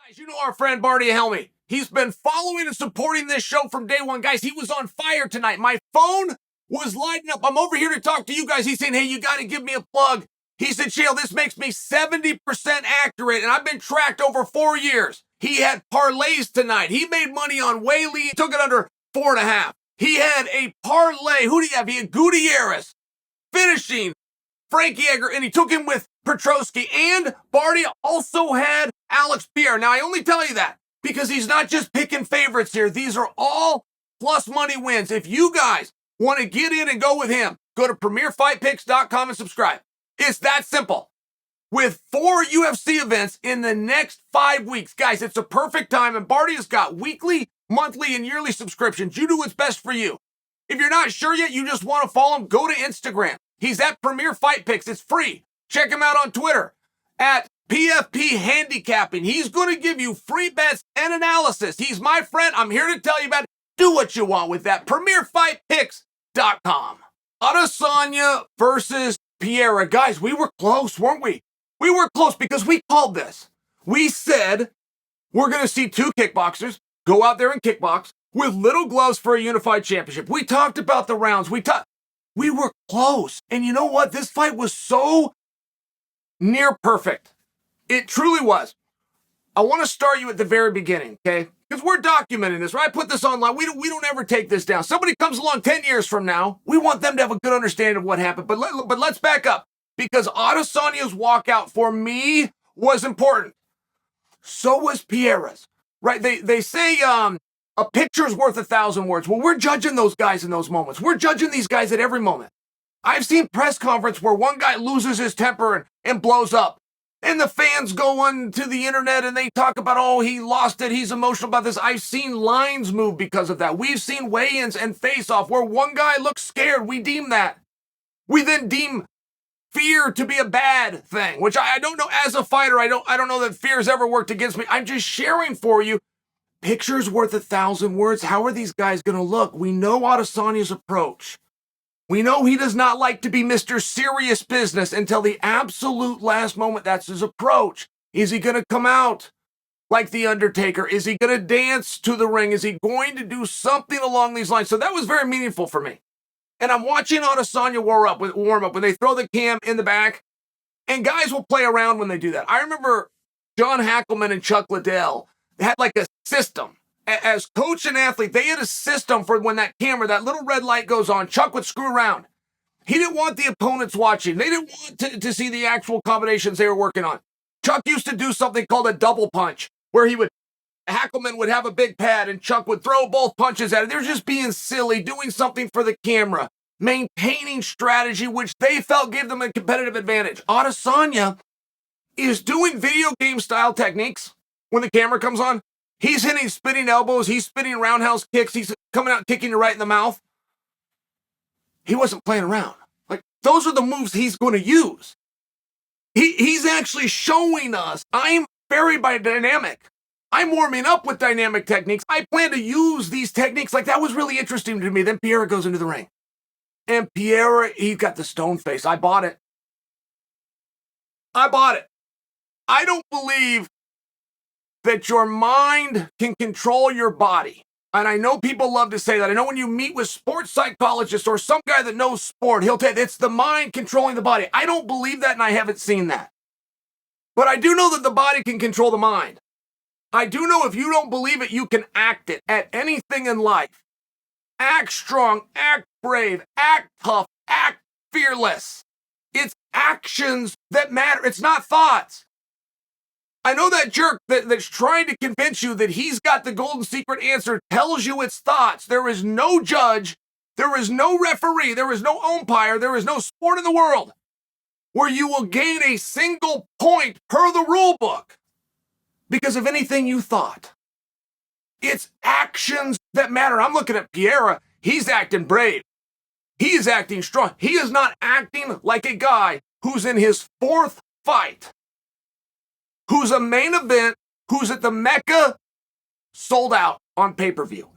Guys, you know our friend Barty Helmy. He's been following and supporting this show from day one. Guys, he was on fire tonight. My phone was lighting up. I'm over here to talk to you guys. He's saying, hey, you got to give me a plug. He said, Chael, this makes me 70% accurate, and I've been tracked over 4 years. He had parlays tonight. He made money on Whaley. He took it under 4.5. He had a parlay. Who do you have? He had Gutierrez finishing Frankie Edgar, and he took him with Petrosky. And Barty also had Alex Pereira. Now, I only tell you that because he's not just picking favorites here. These are all plus money wins. If you guys want to get in and go with him, go to premierfightpicks.com and subscribe. It's that simple. With 4 UFC events in the next 5 weeks, guys, it's a perfect time. And Barty has got weekly, monthly, and yearly subscriptions. You do what's best for you. If you're not sure yet, you just want to follow him, go to Instagram. He's at Premier Fight Picks. It's free. Check him out on Twitter at PFP Handicapping. He's going to give you free bets and analysis. He's my friend. I'm here to tell you about it. Do what you want with that. PremierFightPicks.com. Adesanya versus Pereira. Guys, we were close, weren't we? We were close because we called this. We said we're going to see 2 kickboxers go out there and kickbox with little gloves for a unified championship. We talked about the rounds. We were close. And you know what? This fight was so near perfect. It truly was. I want to start you at the very beginning, okay? Because we're documenting this, right? I put this online. We don't ever take this down. Somebody comes along 10 years from now. We want them to have a good understanding of what happened. But let's back up. Because Adesanya's walkout for me was important. So was Pereira's, right? They say a picture's worth 1,000 words. Well, we're judging those guys in those moments. We're judging these guys at every moment. I've seen press conference where one guy loses his temper and blows up. And the fans go on to the internet and they talk about, oh, he lost it. He's emotional about this. I've seen lines move because of that. We've seen weigh-ins and face-off where one guy looks scared. We deem that. We then deem fear to be a bad thing, which I don't know. As a fighter, I don't know that fear has ever worked against me. I'm just sharing for you. Picture's worth 1,000 words. How are these guys going to look? We know Adesanya's approach. We know he does not like to be Mr. Serious Business until the absolute last moment. That's his approach. Is he going to come out like The Undertaker? Is he going to dance to the ring? Is he going to do something along these lines? So that was very meaningful for me. And I'm watching Adesanya warm up when they throw the cam in the back. And guys will play around when they do that. I remember John Hackleman and Chuck Liddell had like a system. As coach and athlete, they had a system for when that camera, that little red light goes on, Chuck would screw around. He didn't want the opponents watching. They didn't want to see the actual combinations they were working on. Chuck used to do something called a double punch, where Hackleman would have a big pad and Chuck would throw both punches at it. They were just being silly, doing something for the camera, maintaining strategy, which they felt gave them a competitive advantage. Adesanya is doing video game style techniques when the camera comes on. He's hitting spinning elbows. He's spinning roundhouse kicks. He's coming out kicking you right in the mouth. He wasn't playing around. Like, those are the moves he's going to use. He's actually showing us, I'm very dynamic. I'm warming up with dynamic techniques. I plan to use these techniques. Like, that was really interesting to me. Then Pereira goes into the ring. And Pereira, he got the stone face. I bought it. I don't believe that your mind can control your body. And I know people love to say that. I know when you meet with sports psychologists or some guy that knows sport, he'll tell you it's the mind controlling the body. I don't believe that, and I haven't seen that. But I do know that the body can control the mind. I do know if you don't believe it, you can act it at anything in life. Act strong, act brave, act tough, act fearless. It's actions that matter. It's not thoughts. I know that jerk that's trying to convince you that he's got the golden secret answer tells you it's thoughts. There is no judge. There is no referee. There is no umpire. There is no sport in the world where you will gain a single point per the rule book because of anything you thought. It's actions that matter. I'm looking at Pereira. He's acting brave. He is acting strong. He is not acting like a guy who's in his 4th fight, who's a main event, who's at the Mecca, sold out on pay-per-view.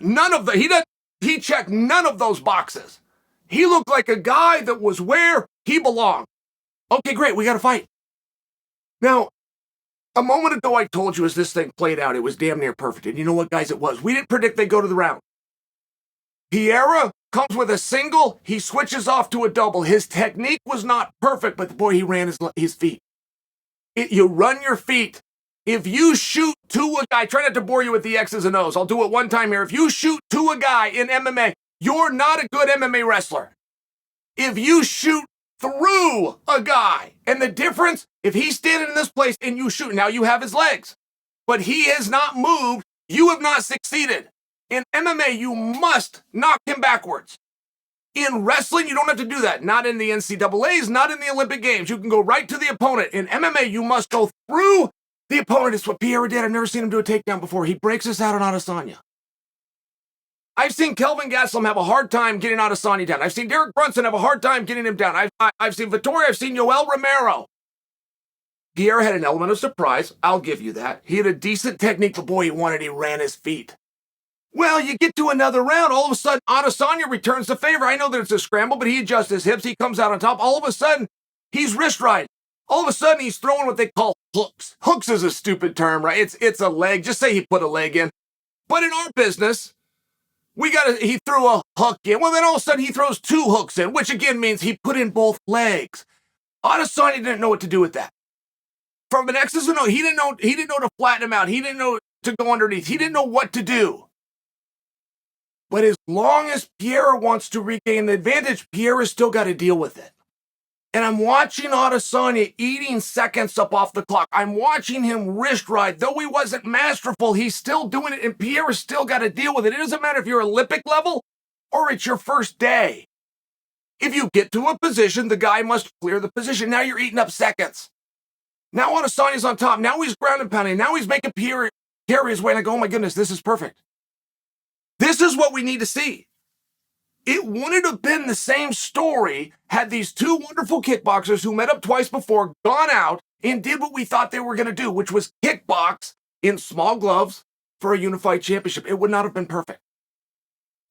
He checked none of those boxes. He looked like a guy that was where he belonged. Okay, great, we got to fight. Now, A moment ago, I told you as this thing played out, it was damn near perfect. And you know what, guys, it was. We didn't predict they'd go to the round. Pereira comes with a single. He switches off to a double. His technique was not perfect, but boy, he ran his feet. You run your feet. If you shoot to a guy, try not to bore you with the X's and O's. I'll do it one time here. If you shoot to a guy in MMA, you're not a good MMA wrestler. If you shoot through a guy, and the difference, if he's standing in this place and you shoot, now you have his legs, but he has not moved, you have not succeeded. In MMA, you must knock him backwards. In wrestling, you don't have to do that. Not in the NCAAs, not in the Olympic Games. You can go right to the opponent. In MMA, you must go through the opponent. It's what Pereira did. I've never seen him do a takedown before. He breaks us out on Adesanya. I've seen Kelvin Gastelum have a hard time getting Adesanya down. I've seen Derek Brunson have a hard time getting him down. I've seen Vittoria. I've seen Yoel Romero. Pereira had an element of surprise. I'll give you that. He had a decent technique, but boy, he ran his feet. Well, you get to another round, all of a sudden, Adesanya returns the favor. I know that it's a scramble, but he adjusts his hips. He comes out on top. All of a sudden, he's wrist riding. All of a sudden, he's throwing what they call hooks. Hooks is a stupid term, right? It's a leg. Just say he put a leg in. But in our business, he threw a hook in. Well, then all of a sudden, he throws two hooks in, which again means he put in both legs. Adesanya didn't know what to do with that. From an X's and O's, he didn't know to flatten him out. He didn't know to go underneath. He didn't know what to do. But as long as Pereira wants to regain the advantage, Pereira's still got to deal with it. And I'm watching Adesanya eating seconds up off the clock. I'm watching him wrist ride. Though he wasn't masterful, he's still doing it, and Pereira's still got to deal with it. It doesn't matter if you're Olympic level or it's your first day. If you get to a position, the guy must clear the position. Now you're eating up seconds. Now Adesanya's on top. Now he's ground and pounding. Now he's making Pereira carry his weight. And I go, oh my goodness, this is perfect. This is what we need to see. It wouldn't have been the same story had these two wonderful kickboxers who met up twice before gone out and did what we thought they were going to do, which was kickbox in small gloves for a unified championship. It would not have been perfect.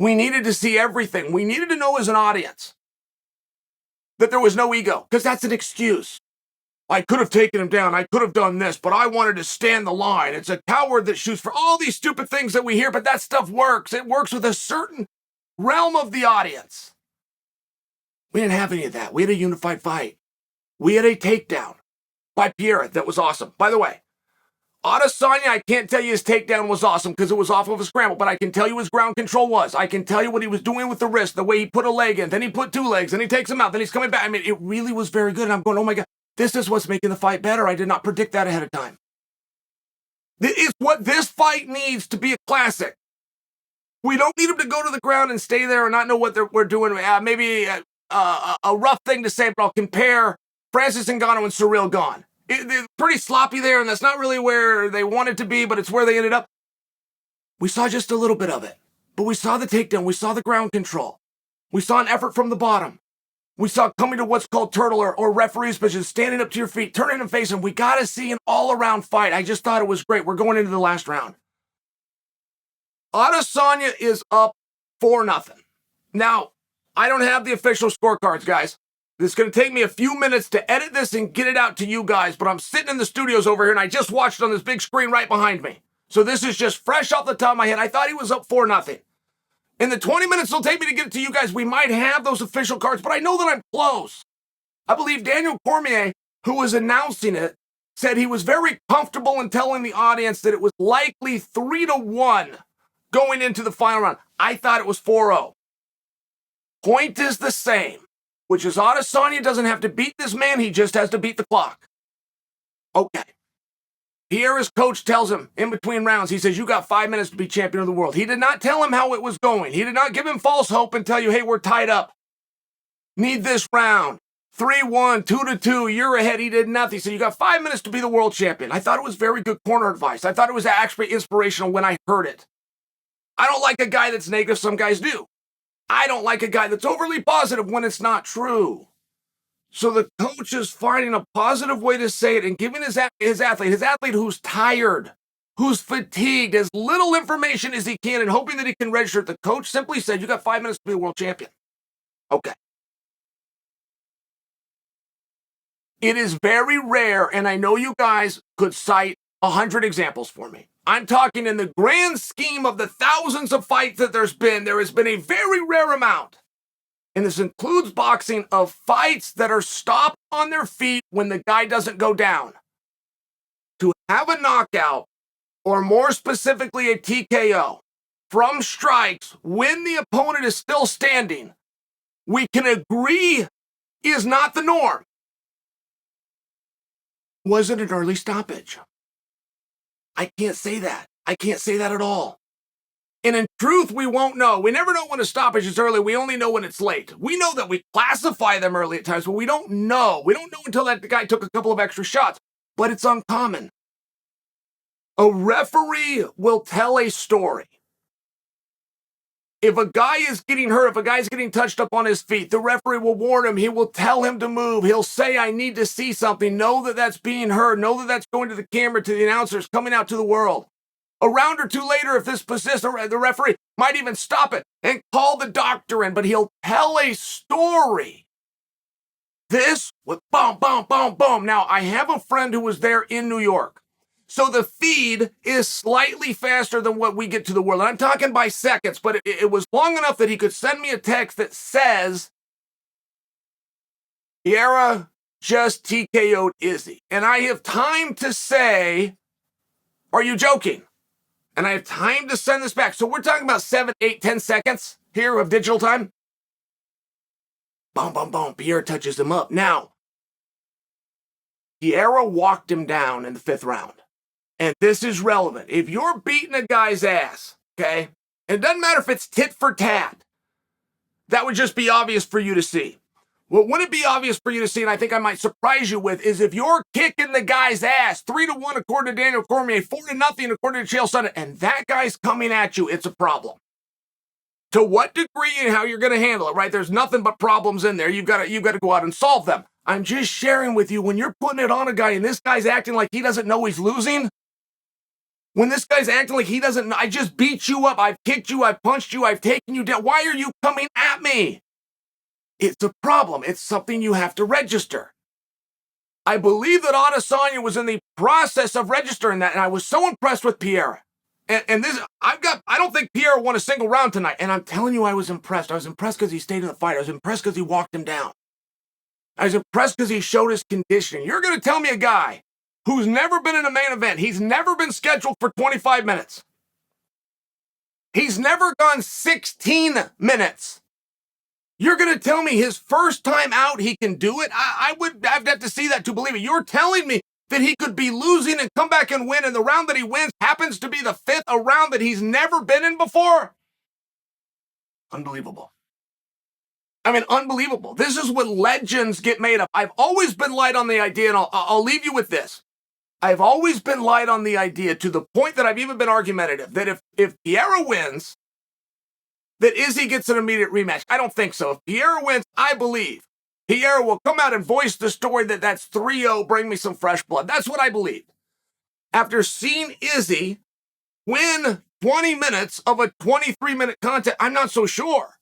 We needed to see everything. We needed to know as an audience that there was no ego, because that's an excuse. I could have taken him down. I could have done this, but I wanted to stand the line. It's a coward that shoots for all these stupid things that we hear, but that stuff works. It works with a certain realm of the audience. We didn't have any of that. We had a unified fight. We had a takedown by Pereira that was awesome. By the way, Adesanya, I can't tell you his takedown was awesome because it was off of a scramble, but I can tell you his ground control was. I can tell you what he was doing with the wrist, the way he put a leg in, then he put two legs, then he takes him out, then he's coming back. I mean, it really was very good, and I'm going, oh my God. This is what's making the fight better. I did not predict that ahead of time. It's what this fight needs to be a classic. We don't need him to go to the ground and stay there and not know what we're doing. Maybe a rough thing to say, but I'll compare Francis Ngannou and Cyril Gane. They're pretty sloppy there, and that's not really where they wanted to be, but it's where they ended up. We saw just a little bit of it, but we saw the takedown. We saw the ground control. We saw an effort from the bottom. We saw coming to what's called turtle or referee's position, standing up to your feet, turning and facing. We got to see an all-around fight. I just thought it was great. We're going into the last round. Adesanya is up 4-0. Now, I don't have the official scorecards, guys. It's going to take me a few minutes to edit this and get it out to you guys, but I'm sitting in the studios over here, and I just watched it on this big screen right behind me. So this is just fresh off the top of my head. I thought he was up 4-0. In the 20 minutes it'll take me to get it to you guys, we might have those official cards, but I know that I'm close. I believe Daniel Cormier, who was announcing it, said he was very comfortable in telling the audience that it was likely 3-1 going into the final round. I thought it was 4-0. Point is the same, which is Adesanya doesn't have to beat this man, he just has to beat the clock. Okay. Here his coach tells him in between rounds, he says, you got 5 minutes to be champion of the world. He did not tell him how it was going. He did not give him false hope and tell you, hey, we're tied up. Need this round. 3-1, 2-2, you're ahead. He did nothing. He said, you got 5 minutes to be the world champion. I thought it was very good corner advice. I thought it was actually inspirational when I heard it. I don't like a guy that's negative. Some guys do. I don't like a guy that's overly positive when it's not true. So the coach is finding a positive way to say it and giving his athlete who's tired, who's fatigued, as little information as he can and hoping that he can register. The coach simply said, you got 5 minutes to be a world champion. Okay. It is very rare, and I know you guys could cite 100 examples for me. I'm talking in the grand scheme of the thousands of fights that there has been a very rare amount, and this includes boxing, of fights that are stopped on their feet when the guy doesn't go down. To have a knockout, or more specifically a TKO, from strikes when the opponent is still standing, we can agree is not the norm. Was it an early stoppage? I can't say that. I can't say that at all. And in truth, we won't know. We never know when a stoppage is early. We only know when it's late. We know that we classify them early at times, but we don't know. We don't know until that the guy took a couple of extra shots. But it's uncommon. A referee will tell a story. If a guy is getting hurt, if a guy's getting touched up on his feet, the referee will warn him. He will tell him to move. He'll say, I need to see something. Know that that's being heard. Know that that's going to the camera, to the announcers, coming out to the world. A round or two later, if this persists, the referee might even stop it and call the doctor in, but he'll tell a story. This with boom, boom, boom, boom. Now, I have a friend who was there in New York. So the feed is slightly faster than what we get to the world. And I'm talking by seconds, but it was long enough that he could send me a text that says, Pereira just TKO'd Izzy. And I have time to say, are you joking? And I have time to send this back. So we're talking about 7, 8, 10 seconds here of digital time. Boom, boom, boom. Pereira touches him up. Now, Pereira walked him down in the 5th round. And this is relevant. If you're beating a guy's ass, okay, and it doesn't matter if it's tit for tat, that would just be obvious for you to see. What wouldn't be obvious for you to see, and I think I might surprise you with, is if you're kicking the guy's ass 3-1 according to Daniel Cormier, 4-0 according to Chael Sonnen, and that guy's coming at you, it's a problem. To what degree and how you're going to handle it, right? There's nothing but problems in there. You've got to go out and solve them. I'm just sharing with you, when you're putting it on a guy and this guy's acting like he doesn't know he's losing, when this guy's acting like he doesn't know, I just beat you up, I've kicked you, I've punched you, I've taken you down. Why are you coming at me? It's a problem. It's something you have to register. I believe that Adesanya was in the process of registering that, and I was so impressed with Pereira. And this, I don't think Pereira won a single round tonight, and I'm telling you I was impressed. I was impressed because he stayed in the fight. I was impressed because he walked him down. I was impressed because he showed his conditioning. You're going to tell me a guy who's never been in a main event, he's never been scheduled for 25 minutes. He's never gone 16 minutes. You're going to tell me his first time out he can do it? I'd have to see that to believe it. You're telling me that he could be losing and come back and win, and the round that he wins happens to be the 5th, a round that he's never been in before? Unbelievable. I mean, unbelievable. This is what legends get made of. I've always been light on the idea, and I'll leave you with this. I've always been light on the idea, to the point that I've even been argumentative, that if Pereira wins, that Izzy gets an immediate rematch. I don't think so. If Pereira wins, I believe Pereira will come out and voice the story that that's 3-0, bring me some fresh blood. That's what I believe. After seeing Izzy win 20 minutes of a 23-minute contest, I'm not so sure.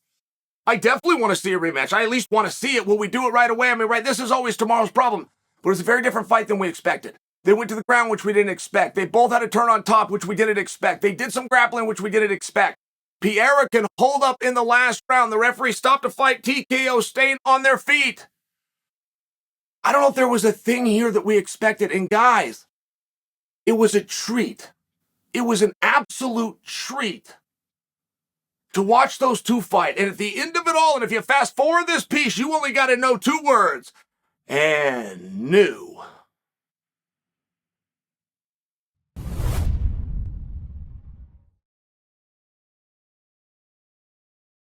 I definitely want to see a rematch. I at least want to see it. Will we do it right away? I mean, right, this is always tomorrow's problem. But it's a very different fight than we expected. They went to the ground, which we didn't expect. They both had a turn on top, which we didn't expect. They did some grappling, which we didn't expect. Pereira can hold up in the last round. The referee stopped the fight. TKO, staying on their feet. I don't know if there was a thing here that we expected. And guys, it was a treat. It was an absolute treat to watch those two fight. And at the end of it all, and if you fast forward this piece, you only got to know 2 words. And new.